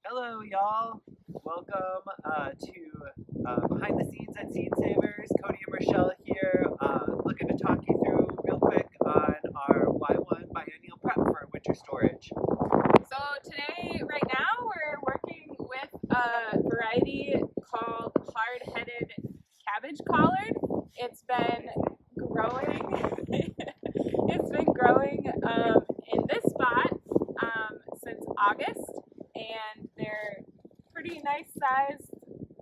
Hello, y'all. Welcome to Behind the Scenes at Seed Savers. Cody and Rochelle here, looking to talk you through real quick on our Y1 biennial prep for winter storage. So today, right now, we're working with a variety called hard-headed cabbage collard. It's been growing. It's been growing in this spot since August, and they're pretty nice sized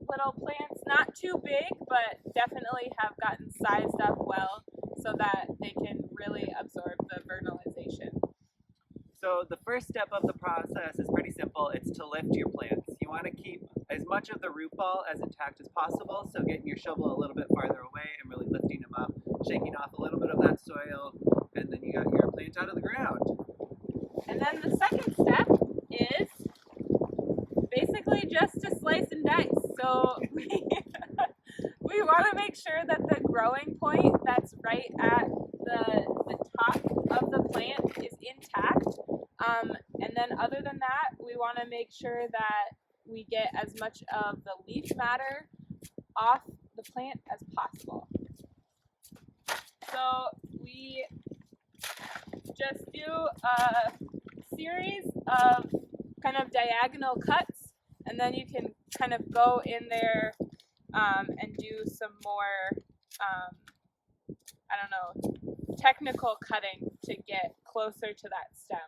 little plants. Not too big, but definitely have gotten sized up well so that they can really absorb the vernalization. So the first step of the process is pretty simple. It's to lift your plants. You want to keep as much of the root ball as intact as possible, so getting your shovel a little bit farther away and really lifting them up, shaking off a little bit of that soil, and then you got your plant out of the ground. And then the second step is basically just to slice and dice. So we want to make sure that the growing point that's right at the top of the plant is intact. And then other than that, we want to make sure that we get as much of the leaf matter off the plant as possible. So we just do a series of kind of diagonal cuts, and then you can kind of go in there and do some more, I don't know, technical cutting to get closer to that stem.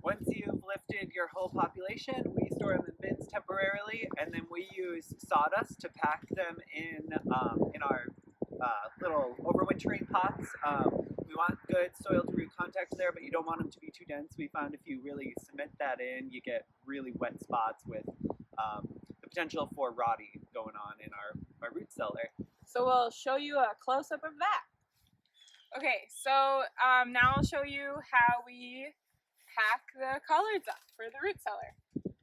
Once you've lifted your whole population, we store them in bins temporarily, and then we use sawdust to pack them in our little overwintering pots. We want good soil to root contact there, but you don't want them to be too dense. We found if you really cement that in, you get really wet spots with the potential for rotting going on in our root cellar. So we'll show you a close-up of that. Okay, so now I'll show you how we pack the collards up for the root cellar.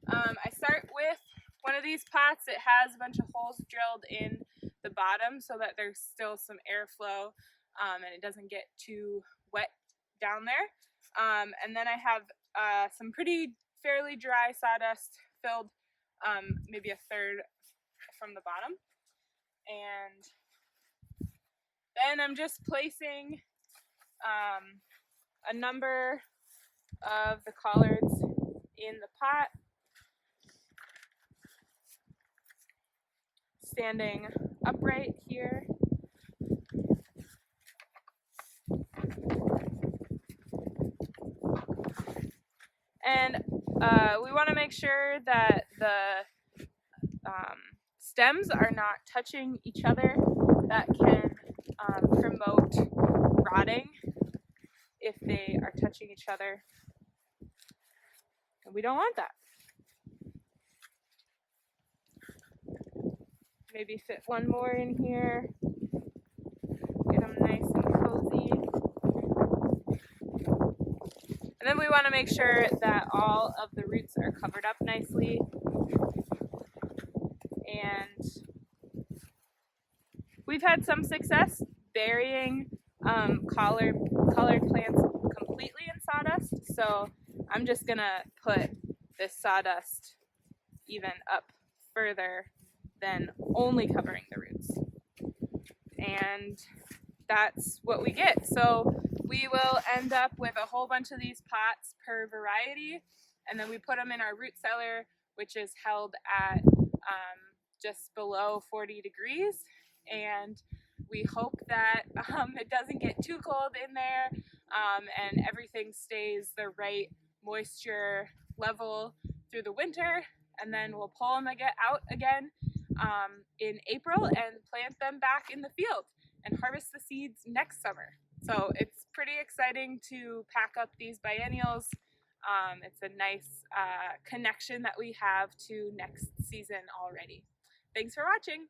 I start with one of these pots. It has a bunch of holes drilled in the bottom so that there's still some airflow and it doesn't get too wet down there. And then I have some pretty fairly dry sawdust filled maybe a third from the bottom. And then I'm just placing a number of the collards in the pot, standing upright here. And we want to make sure that the stems are not touching each other. That can promote rotting if they are touching each other. And we don't want that. Maybe fit one more in here. Get them nice and cozy. And then we want to make sure that all of the roots are covered up nicely. And we've had some success burying collard plants completely in sawdust. So I'm just gonna put this sawdust even up further than only covering the roots. And that's what we get. So we will end up with a whole bunch of these pots per variety, and then we put them in our root cellar, which is held at just below 40 degrees. And we hope that it doesn't get too cold in there and everything stays the right moisture level through the winter. and then we'll pull them out again in April and plant them back in the field and harvest the seeds next summer. So it's pretty exciting to pack up these biennials. It's a nice connection that we have to next season already. Thanks for watching.